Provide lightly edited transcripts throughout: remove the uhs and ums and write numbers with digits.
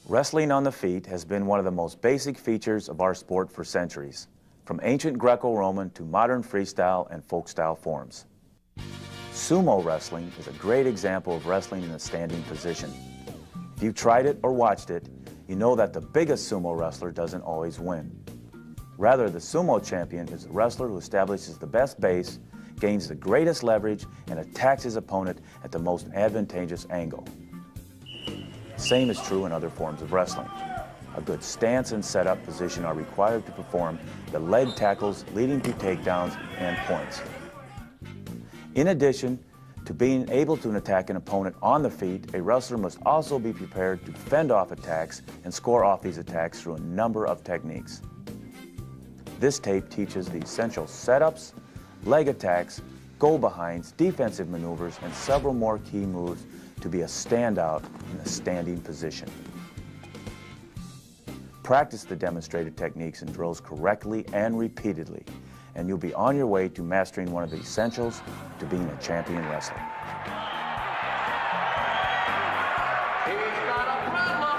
Wrestling on the feet has been one of the most basic features of our sport for centuries, from ancient Greco-Roman to modern freestyle and folk-style forms. Sumo wrestling is a great example of wrestling in a standing position. If you've tried it or watched it, you know that the biggest sumo wrestler doesn't always win. Rather, the sumo champion is a wrestler who establishes the best base, gains the greatest leverage, and attacks his opponent at the most advantageous angle. Same is true in other forms of wrestling. A good stance and setup position are required to perform the leg tackles leading to takedowns and points. In addition to being able to attack an opponent on the feet, a wrestler must also be prepared to fend off attacks and score off these attacks through a number of techniques. This tape teaches the essential setups, leg attacks, go-behinds, defensive maneuvers, and several more key moves to be a standout in a standing position. Practice the demonstrated techniques and drills correctly and repeatedly, and you'll be on your way to mastering one of the essentials to being a champion wrestler. He's got a problem.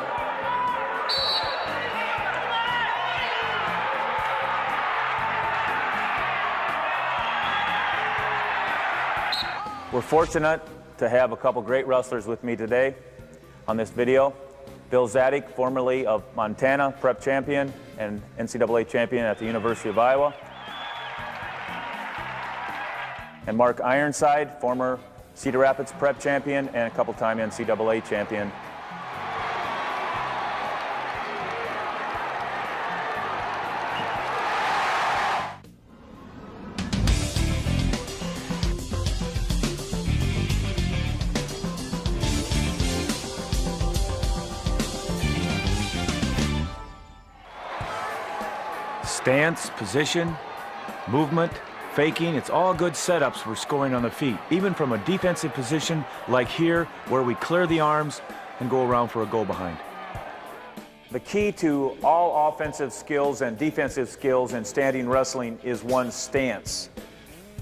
We're fortunate to have a couple great wrestlers with me today on this video. Bill Zadick, formerly of Montana, prep champion and NCAA champion at the University of Iowa. And Mark Ironside, former Cedar Rapids prep champion and a couple-time NCAA champion. Stance, position, movement, faking, it's all good setups for scoring on the feet, even from a defensive position like here, where we clear the arms and go around for a go-behind. The key to all offensive skills and defensive skills in standing wrestling is one's stance.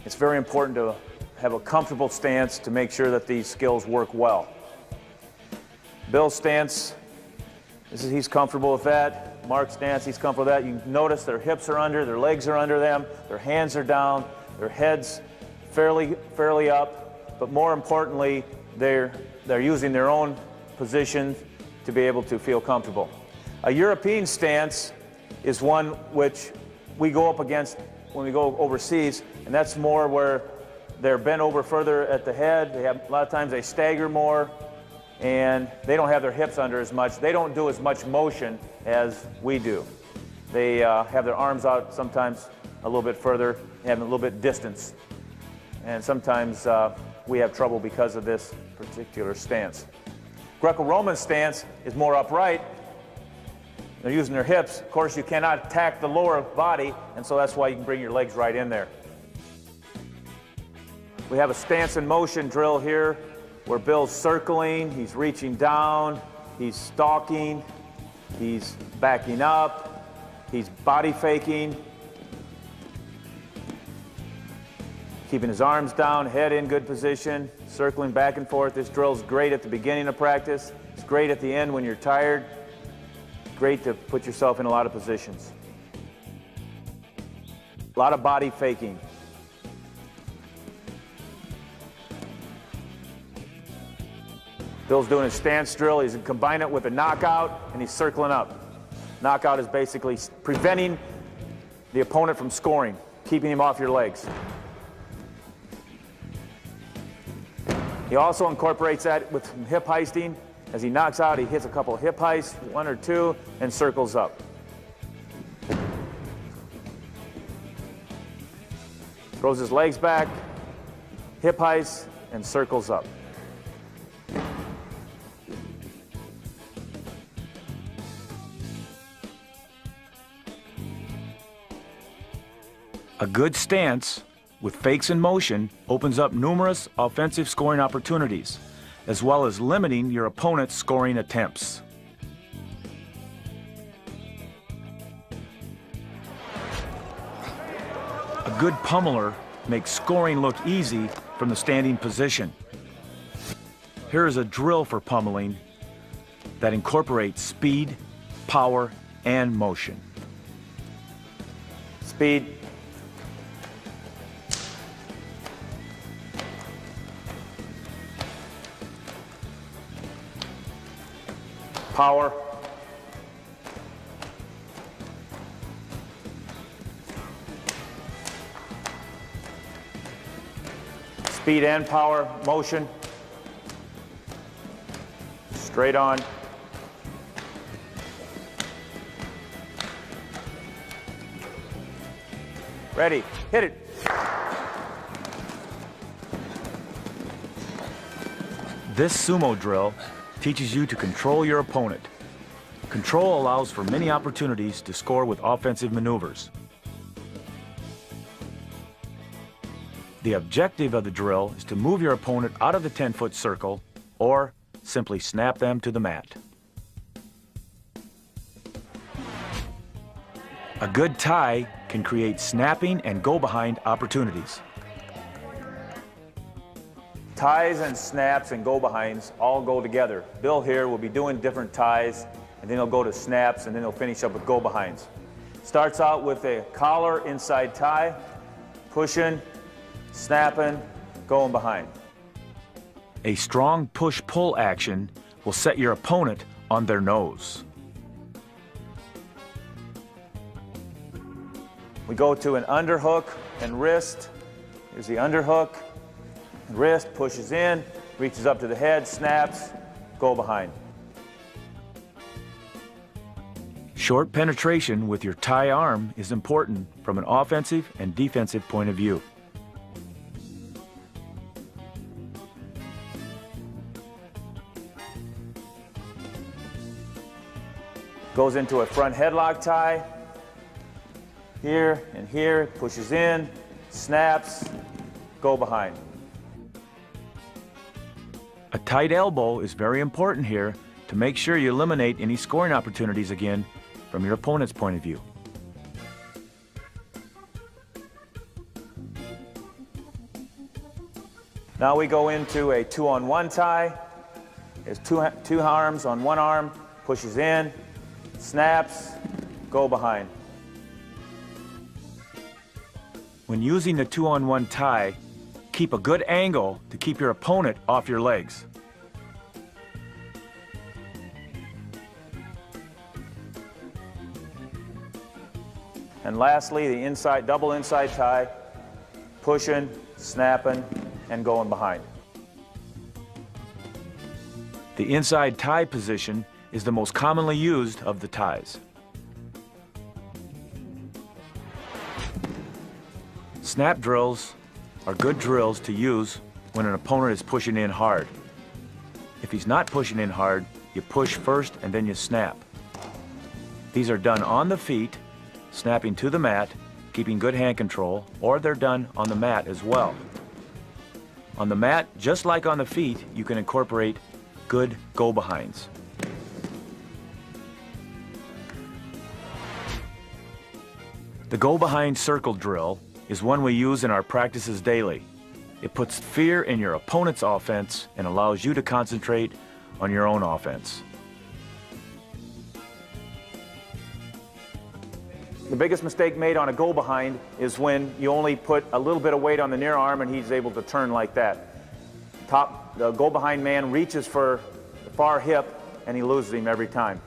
It's very important to have a comfortable stance to make sure that these skills work well. Bill's stance, he's comfortable with that. Mark's stance, he's comfortable with that. You notice their hips are under, their legs are under them, their hands are down, their heads fairly up, but more importantly, they're using their own position to be able to feel comfortable. A European stance is one which we go up against when we go overseas, and that's more where they're bent over further at the head. A lot of times they stagger more, and they don't have their hips under as much. They don't do as much motion as we do. They have their arms out sometimes a little bit further, have a little bit distance. And sometimes we have trouble because of this particular stance. Greco-Roman stance is more upright. They're using their hips. Of course, you cannot attack the lower body, and so that's why you can bring your legs right in there. We have a stance and motion drill here where Bill's circling, he's reaching down, he's stalking, he's backing up, he's body faking, keeping his arms down, head in good position, circling back and forth. This drill's great at the beginning of practice. It's great at the end when you're tired. Great to put yourself in a lot of positions. A lot of body faking. Bill's doing a stance drill. He's combining it with a knockout, and he's circling up. Knockout is basically preventing the opponent from scoring, keeping him off your legs. He also incorporates that with hip heisting. As he knocks out, he hits a couple of hip heists, one or two, and circles up. Throws his legs back, hip heists, and circles up. A good stance with fakes in motion opens up numerous offensive scoring opportunities, as well as limiting your opponent's scoring attempts. A good pummeler makes scoring look easy from the standing position. Here is a drill for pummeling that incorporates speed, power, and motion. Speed. Power. Speed and power, motion. Straight on. Ready, hit it. This sumo drill teaches you to control your opponent. Control allows for many opportunities to score with offensive maneuvers. The objective of the drill is to move your opponent out of the 10-foot circle or simply snap them to the mat. A good tie can create snapping and go-behind opportunities. Ties and snaps and go-behinds all go together. Bill here will be doing different ties, and then he'll go to snaps, and then he'll finish up with go-behinds. Starts out with a collar inside tie, pushing, snapping, going behind. A strong push-pull action will set your opponent on their nose. We go to an underhook and wrist. Here's the underhook. Wrist pushes in, reaches up to the head, snaps, go behind. Short penetration with your tie arm is important from an offensive and defensive point of view. Goes into a front headlock tie. Here and here, pushes in, snaps, go behind. A tight elbow is very important here to make sure you eliminate any scoring opportunities again from your opponent's point of view. Now we go into a 2-on-1 tie. There's two arms on one arm, pushes in, snaps, go behind. When using the 2-on-1 tie, keep a good angle to keep your opponent off your legs. And lastly, the double inside tie, pushing, snapping, and going behind. The inside tie position is the most commonly used of the ties. Snap drills are good drills to use when an opponent is pushing in hard. If he's not pushing in hard, you push first and then you snap. These are done on the feet, snapping to the mat, keeping good hand control, or they're done on the mat as well. On the mat, just like on the feet, you can incorporate good go-behinds. The go-behind circle drill is one we use in our practices daily. It puts fear in your opponent's offense and allows you to concentrate on your own offense. The biggest mistake made on a go-behind is when you only put a little bit of weight on the near arm and he's able to turn like that. The go-behind man reaches for the far hip and he loses him every time.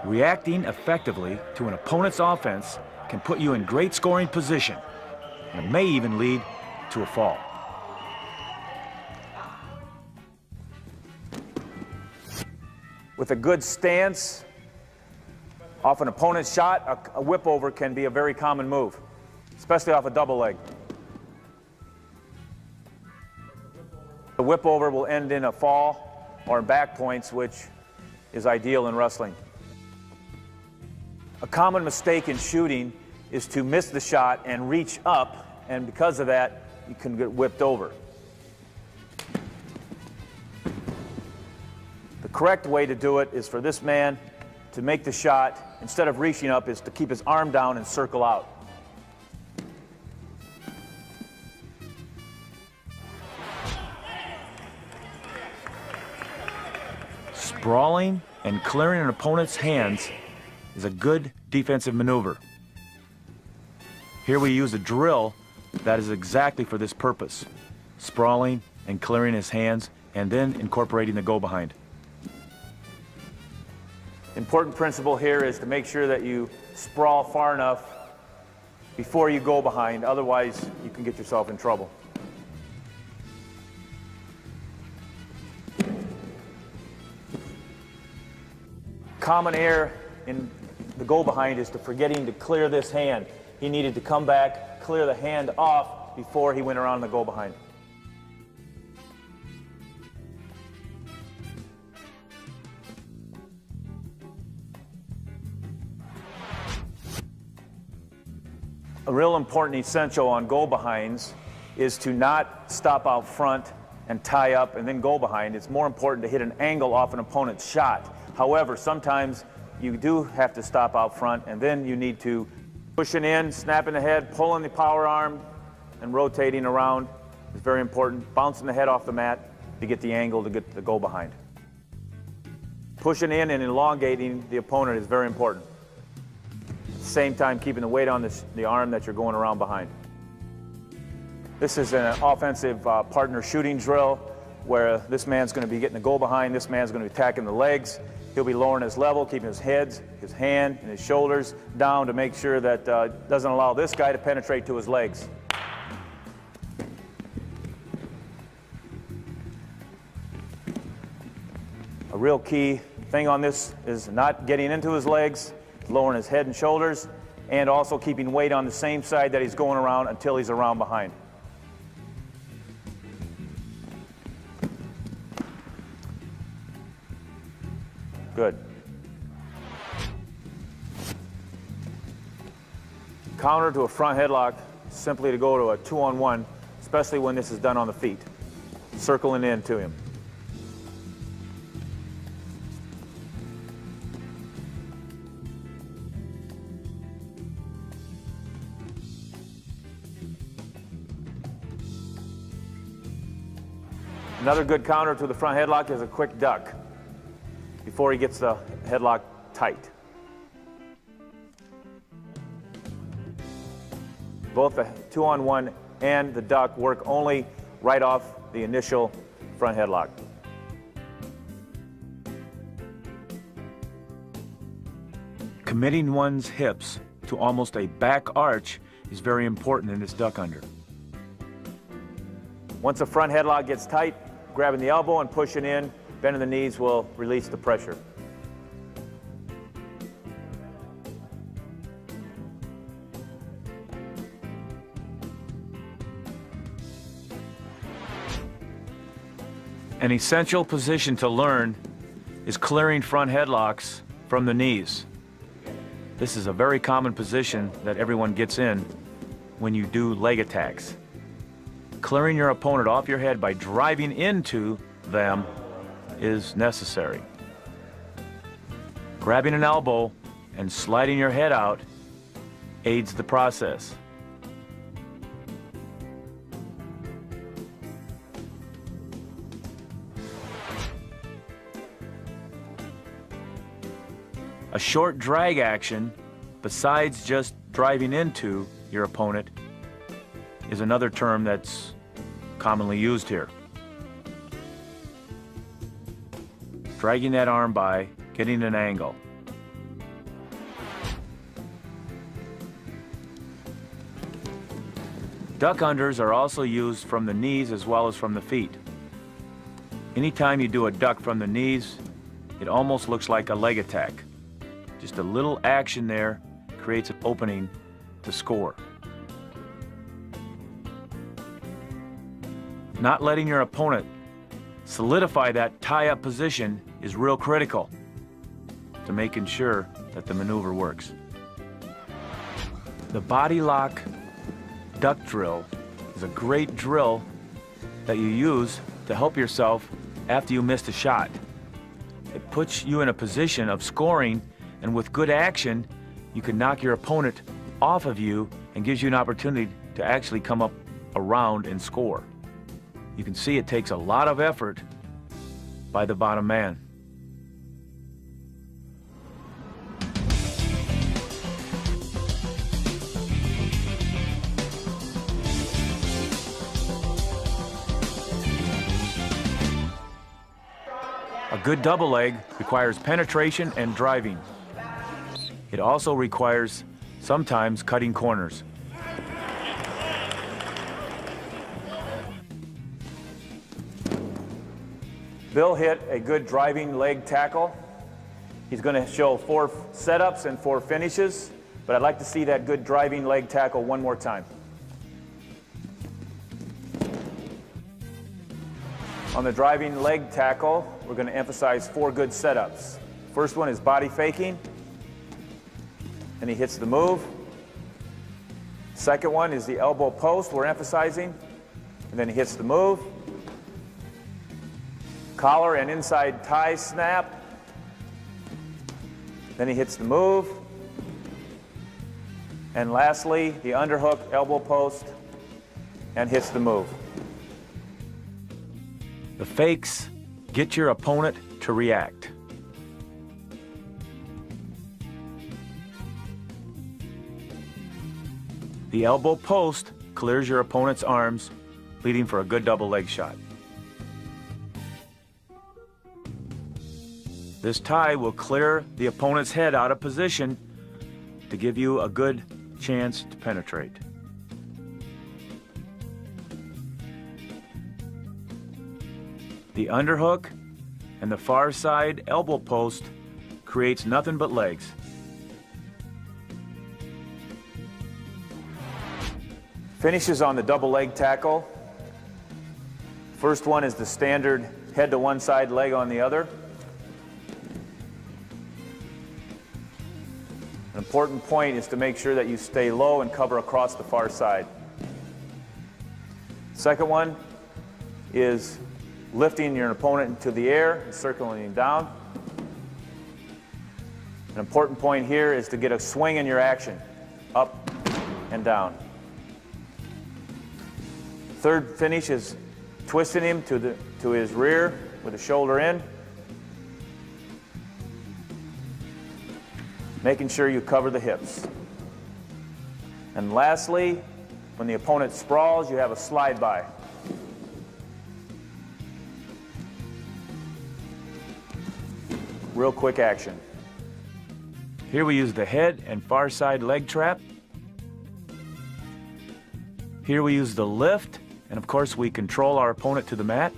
Reacting effectively to an opponent's offense can put you in great scoring position, and it may even lead to a fall. With a good stance off an opponent's shot, a whip over can be a very common move, especially off a double leg. The whip over will end in a fall or in back points, which is ideal in wrestling. A common mistake in shooting is to miss the shot and reach up, and because of that, you can get whipped over. correct way to do it is for this man to make the shot, instead of reaching up, is to keep his arm down and circle out. Sprawling and clearing an opponent's hands is a good defensive maneuver. Here we use a drill that is exactly for this purpose. Sprawling and clearing his hands, and then incorporating the go-behind. Important principle here is to make sure that you sprawl far enough before you go behind, otherwise you can get yourself in trouble. Common error in the go-behind is to forgetting to clear this hand. He needed to come back, clear the hand off before he went around the go-behind. A real important essential on go-behinds is to not stop out front and tie up and then go behind. It's more important to hit an angle off an opponent's shot. However, sometimes you do have to stop out front, and then you need to push it in, snapping the head, pulling the power arm, and rotating around is very important. Bouncing the head off the mat to get the angle to get the go behind. Pushing in and elongating the opponent is very important. At the same time, keeping the weight on the arm that you're going around behind. This is an offensive partner shooting drill where this man's going to be getting the go behind, this man's going to be attacking the legs. He'll be lowering his level, keeping his head, his hand, and his shoulders down to make sure that doesn't allow this guy to penetrate to his legs. A real key thing on this is not getting into his legs, lowering his head and shoulders, and also keeping weight on the same side that he's going around until he's around behind. Good. Counter to a front headlock, simply to go to a 2-on-1, especially when this is done on the feet. Circling in to him. Another good counter to the front headlock is a quick duck before he gets the headlock tight. Both the 2-on-1 and the duck work only right off the initial front headlock. Committing one's hips to almost a back arch is very important in this duck under. Once the front headlock gets tight, grabbing the elbow and pushing in, bending the knees will release the pressure. An essential position to learn is clearing front headlocks from the knees. This is a very common position that everyone gets in when you do leg attacks. Clearing your opponent off your head by driving into them is necessary. Grabbing an elbow and sliding your head out aids the process. A short drag action, besides just driving into your opponent, is another term that's commonly used here. Dragging that arm by, getting an angle. Duck unders are also used from the knees as well as from the feet. Anytime you do a duck from the knees, it almost looks like a leg attack. Just a little action there creates an opening to score. Not letting your opponent solidify that tie-up position is real critical to making sure that the maneuver works. The body lock duck drill is a great drill that you use to help yourself after you missed a shot. It puts you in a position of scoring, and with good action, you can knock your opponent off of you and gives you an opportunity to actually come up around and score. You can see it takes a lot of effort by the bottom man. A good double leg requires penetration and driving. It also requires sometimes cutting corners. Bill hit a good driving leg tackle. He's going to show 4 setups and 4 finishes, but I'd like to see that good driving leg tackle one more time. On the driving leg tackle, we're going to emphasize 4 good setups. First one is body faking, and he hits the move. Second one is the elbow post we're emphasizing, and then he hits the move. Collar and inside tie snap, then he hits the move. And lastly, the underhook elbow post and hits the move. The fakes get your opponent to react. The elbow post clears your opponent's arms, leading for a good double leg shot. This tie will clear the opponent's head out of position to give you a good chance to penetrate. The underhook and the far side elbow post creates nothing but legs. Finishes on the double leg tackle. First one is the standard head to one side, leg on the other. An important point is to make sure that you stay low and cover across the far side. Second one is lifting your opponent into the air and circling him down. An important point here is to get a swing in your action, up and down. Third finish is twisting him to his rear with the shoulder in. Making sure you cover the hips. And lastly, when the opponent sprawls, you have a slide by. Real quick action. Here we use the head and far side leg trap. Here we use the lift, and of course we control our opponent to the mat.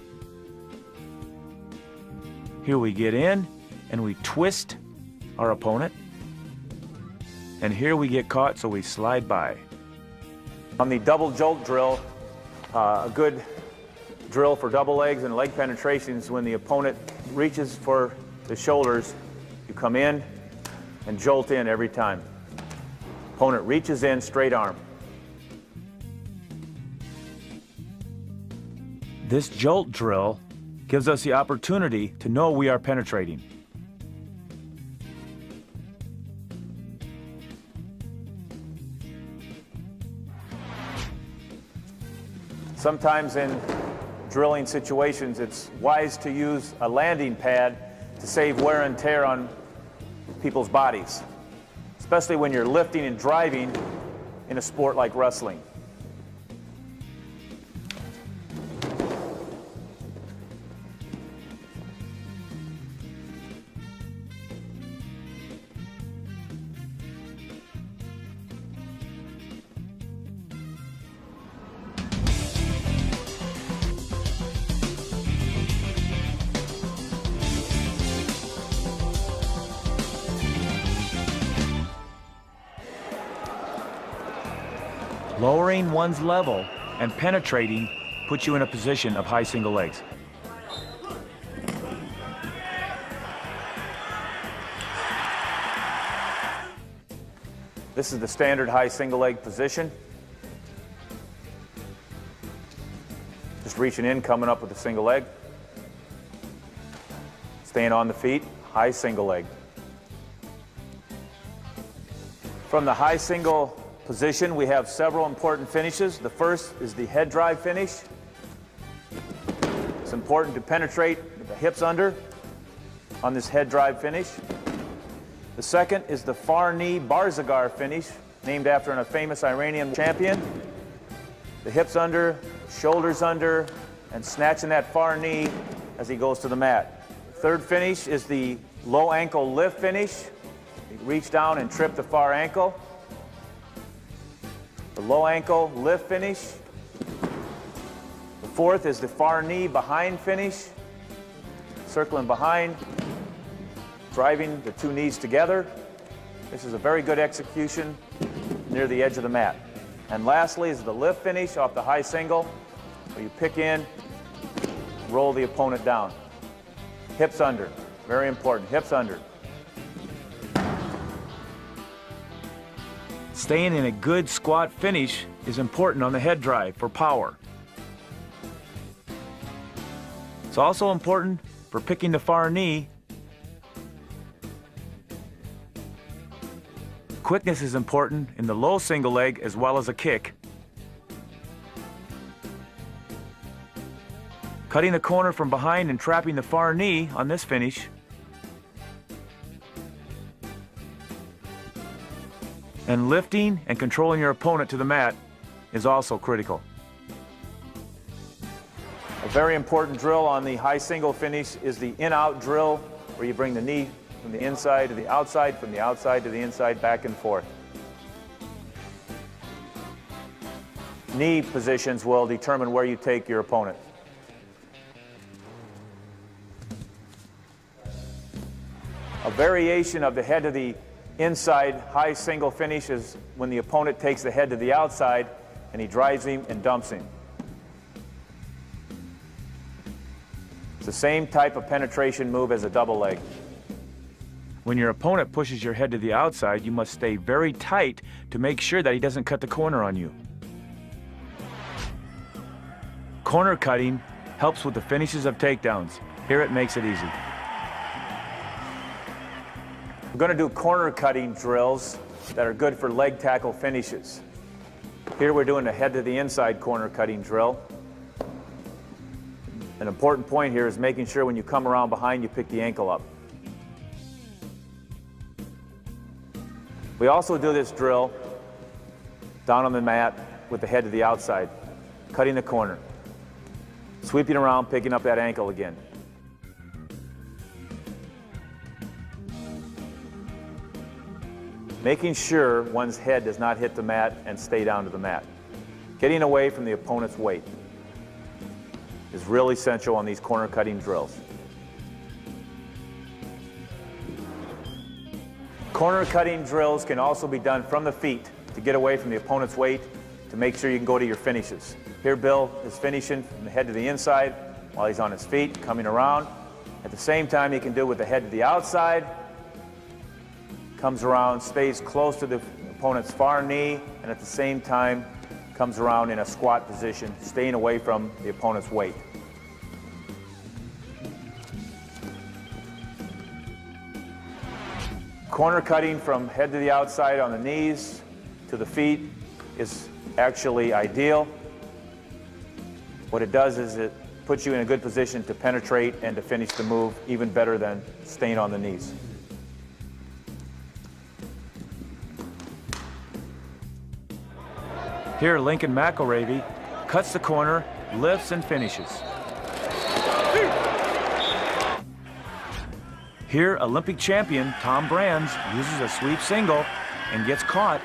Here we get in and we twist our opponent. And here we get caught, so we slide by. On the double jolt drill, a good drill for double legs and leg penetrations, when the opponent reaches for the shoulders, you come in and jolt in every time. Opponent reaches in, straight arm. This jolt drill gives us the opportunity to know we are penetrating. Sometimes in drilling situations, it's wise to use a landing pad to save wear and tear on people's bodies, especially when you're lifting and driving in a sport like wrestling. Lowering one's level and penetrating puts you in a position of high single legs. This is the standard high single leg position. Just reaching in, coming up with a single leg. Staying on the feet, high single leg. From the high single position, we have several important finishes. The first is the head drive finish. It's important to penetrate the hips under on this head drive finish. The second is the far knee Barzagar finish, named after a famous Iranian champion. The hips under, shoulders under, and snatching that far knee as he goes to the mat. Third finish is the low ankle lift finish. You reach down and trip the far ankle. The low ankle lift finish. The fourth is the far knee behind finish. Circling behind, driving the two knees together. This is a very good execution near the edge of the mat. And lastly is the lift finish off the high single, where you pick in, roll the opponent down. Hips under, very important, hips under. Staying in a good squat finish is important on the head drive for power. It's also important for picking the far knee. Quickness is important in the low single leg as well as a kick. Cutting the corner from behind and trapping the far knee on this finish. And lifting and controlling your opponent to the mat is also critical. A very important drill on the high single finish is the in-out drill, where you bring the knee from the inside to the outside, from the outside to the inside, back and forth. Knee positions will determine where you take your opponent. A variation of the head to the inside high single finish is when the opponent takes the head to the outside and he drives him and dumps him. It's the same type of penetration move as a double leg. When your opponent pushes your head to the outside, you must stay very tight to make sure that he doesn't cut the corner on you. Corner cutting helps with the finishes of takedowns. Here it makes it easy. We're going to do corner cutting drills that are good for leg tackle finishes. Here we're doing a head to the inside corner cutting drill. An important point here is making sure when you come around behind, you pick the ankle up. We also do this drill down on the mat with the head to the outside, cutting the corner, sweeping around, picking up that ankle again. Making sure one's head does not hit the mat and stay down to the mat. Getting away from the opponent's weight is really essential on these corner cutting drills. Corner cutting drills can also be done from the feet to get away from the opponent's weight, to make sure you can go to your finishes. Here Bill is finishing from the head to the inside while he's on his feet, coming around. At the same time, he can do it with the head to the outside, comes around, stays close to the opponent's far knee, and at the same time comes around in a squat position, staying away from the opponent's weight. Corner cutting from head to the outside on the knees to the feet is actually ideal. What it does is it puts you in a good position to penetrate and to finish the move even better than staying on the knees. Here, Lincoln McElravy cuts the corner, lifts and finishes. Here, Olympic champion Tom Brands uses a sweep single and gets caught,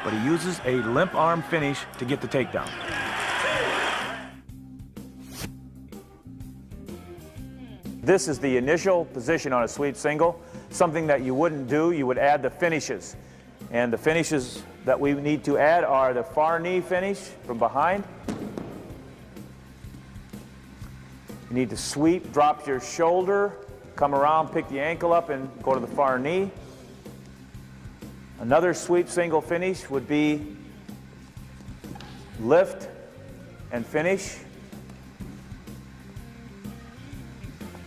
but he uses a limp arm finish to get the takedown. This is the initial position on a sweep single. Something that you wouldn't do, you would add the finishes. And the finishes that we need to add are the far knee finish from behind. You need to sweep, drop your shoulder, come around, pick the ankle up, and go to the far knee. Another sweep single finish would be lift and finish.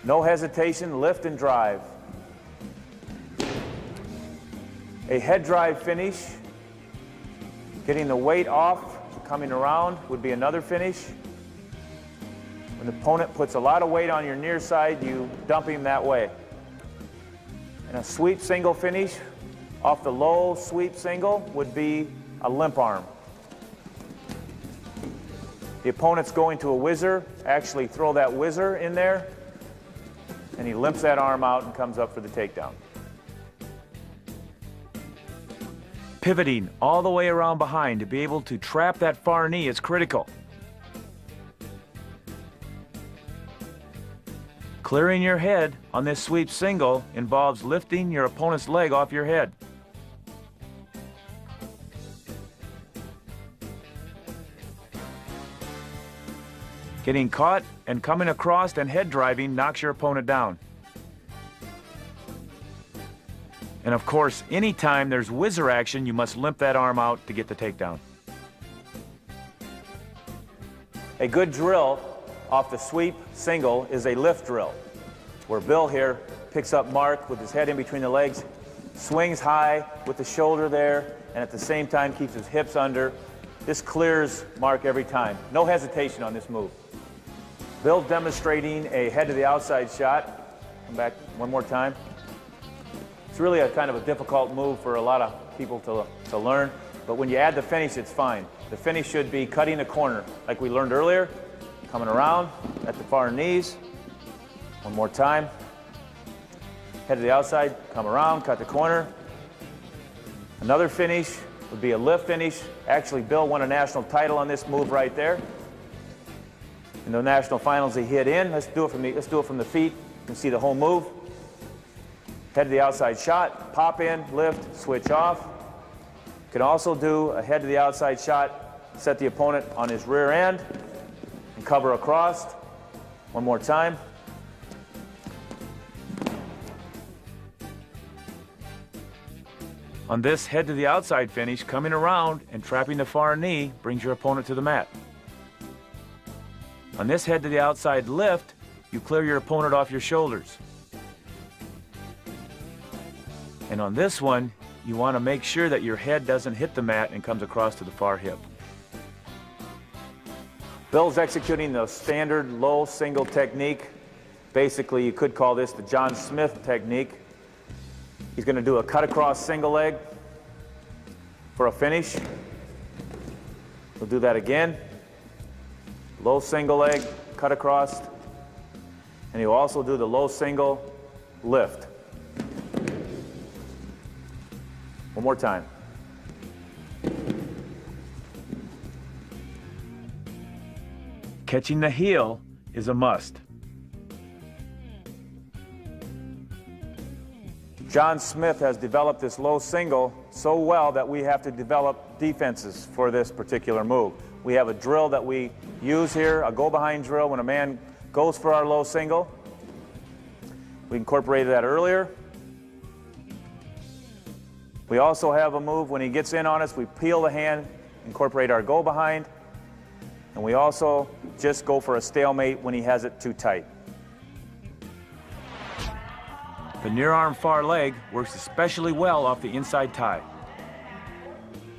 No hesitation, lift and drive. A head drive finish, getting the weight off, coming around would be another finish. When the opponent puts a lot of weight on your near side, you dump him that way. And a sweep single finish off the low sweep single would be a limp arm. The opponent's going to a whizzer, actually throw that whizzer in there, and he limps that arm out and comes up for the takedown. Pivoting all the way around behind to be able to trap that far knee is critical. Clearing your head on this sweep single involves lifting your opponent's leg off your head. Getting caught and coming across and head driving knocks your opponent down. And of course, anytime there's whizzer action, you must limp that arm out to get the takedown. A good drill off the sweep single is a lift drill, where Bill here picks up Mark with his head in between the legs, swings high with the shoulder there, and at the same time keeps his hips under. This clears Mark every time. No hesitation on this move. Bill demonstrating a head to the outside shot. Come back one more time. It's really a kind of a difficult move for a lot of people to learn, but when you add the finish, it's fine. The finish should be cutting the corner, like we learned earlier, coming around at the far knees. One more time. Head to the outside, come around, cut the corner. Another finish would be a lift finish. Actually, Bill won a national title on this move right there. In the national finals, he hit in. Let's do it from the feet. You can see the whole move. Head to the outside shot, pop in, lift, switch off. You can also do a head to the outside shot, set the opponent on his rear end, and cover across. One more time. On this head to the outside finish, coming around and trapping the far knee brings your opponent to the mat. On this head to the outside lift, you clear your opponent off your shoulders. And on this one, you want to make sure that your head doesn't hit the mat and comes across to the far hip. Bill's executing the standard low single technique. Basically, you could call this the John Smith technique. He's going to do a cut across single leg for a finish. We'll do that again. Low single leg, cut across. And he'll also do the low single lift. One more time. Catching the heel is a must. John Smith has developed this low single so well that we have to develop defenses for this particular move. We have a drill that we use here, a go-behind drill when a man goes for our low single. We incorporated that earlier. We also have a move when he gets in on us, we peel the hand, incorporate our go-behind. And we also just go for a stalemate when he has it too tight. The near arm far leg works especially well off the inside tie.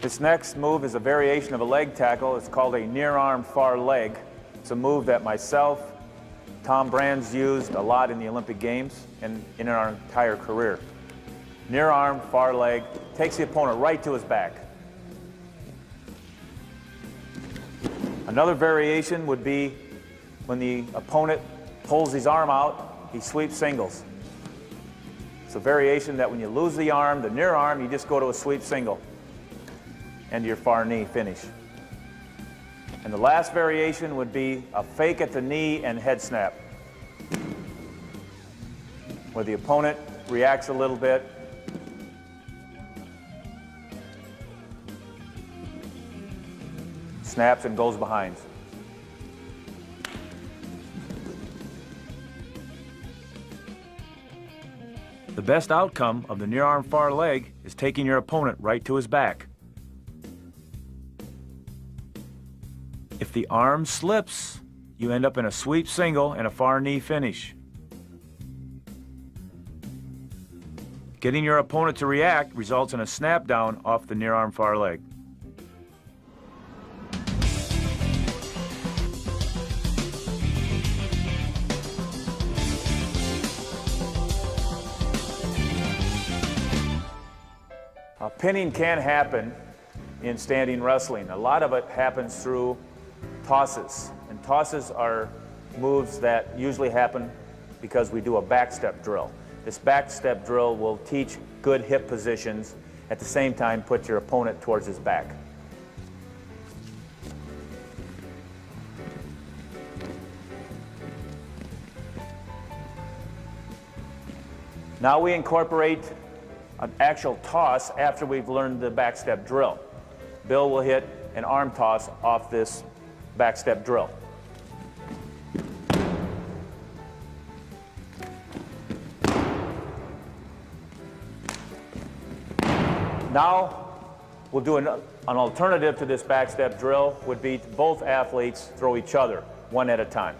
This next move is a variation of a leg tackle. It's called a near arm far leg. It's a move that myself, Tom Brands used a lot in the Olympic Games and in our entire career. Near arm far leg takes the opponent right to his back. Another variation would be when the opponent pulls his arm out, he sweeps singles. It's a variation that when you lose the arm, the near arm, you just go to a sweep single and your far knee finish. And the last variation would be a fake at the knee and head snap, where the opponent reacts a little bit, snaps and goes behind. The best outcome of the near arm far leg is taking your opponent right to his back. If the arm slips, you end up in a sweep single and a far knee finish. Getting your opponent to react results in a snap down off the near arm far leg. Pinning can happen in standing wrestling. A lot of it happens through tosses. And tosses are moves that usually happen because we do a backstep drill. This backstep drill will teach good hip positions, at the same time put your opponent towards his back. Now we incorporate an actual toss after we've learned the backstep drill. Bill will hit an arm toss off this backstep drill. Now we'll do an alternative to this backstep drill would be both athletes throw each other one at a time.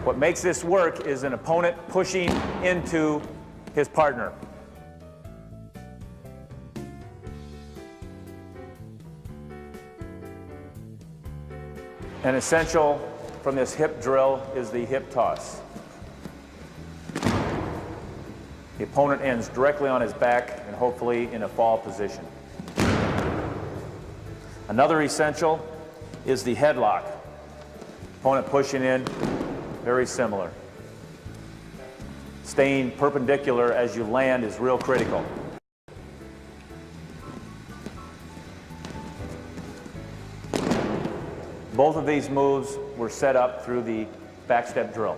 What makes this work is an opponent pushing into his partner. An essential from this hip drill is the hip toss. The opponent ends directly on his back and hopefully in a fall position. Another essential is the headlock. Opponent pushing in, very similar. Staying perpendicular as you land is real critical. Both of these moves were set up through the backstep drill.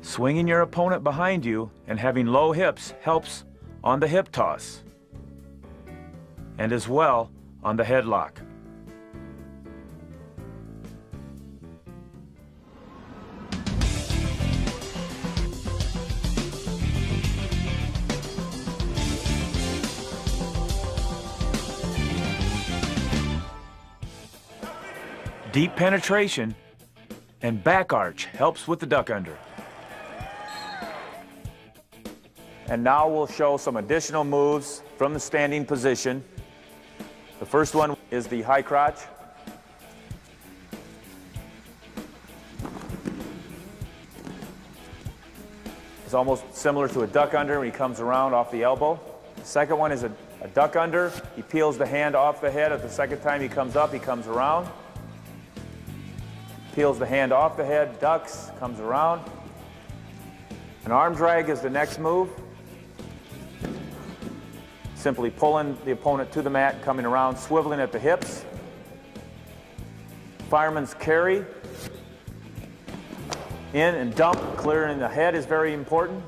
Swinging your opponent behind you and having low hips helps on the hip toss, and as well on the headlock. Deep penetration and back arch helps with the duck under. And now we'll show some additional moves from the standing position. The first one is the high crotch. It's almost similar to a duck under when he comes around off the elbow. The second one is a duck under. He peels the hand off the head. At the second time he comes up, he comes around. Peels the hand off the head, ducks, comes around. An arm drag is the next move. Simply pulling the opponent to the mat, coming around, swiveling at the hips. Fireman's carry. In and dump, clearing the head is very important.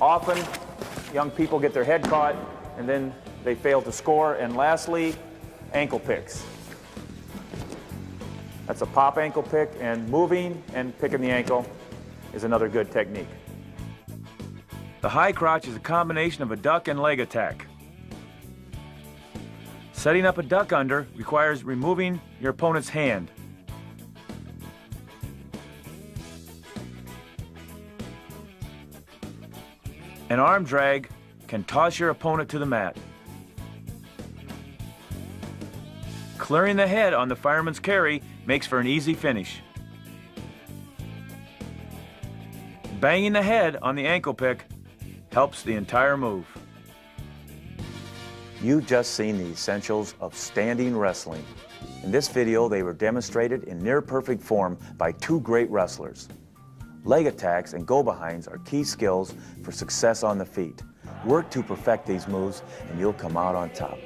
Often, young people get their head caught and then they fail to score. And lastly, ankle picks. That's a pop ankle pick, and moving and picking the ankle is another good technique. The high crotch is a combination of a duck and leg attack. Setting up a duck under requires removing your opponent's hand. An arm drag can toss your opponent to the mat. Clearing the head on the fireman's carry makes for an easy finish. Banging the head on the ankle pick helps the entire move. You've just seen the essentials of standing wrestling. In this video, they were demonstrated in near-perfect form by two great wrestlers. Leg attacks and go-behinds are key skills for success on the feet. Work to perfect these moves and you'll come out on top.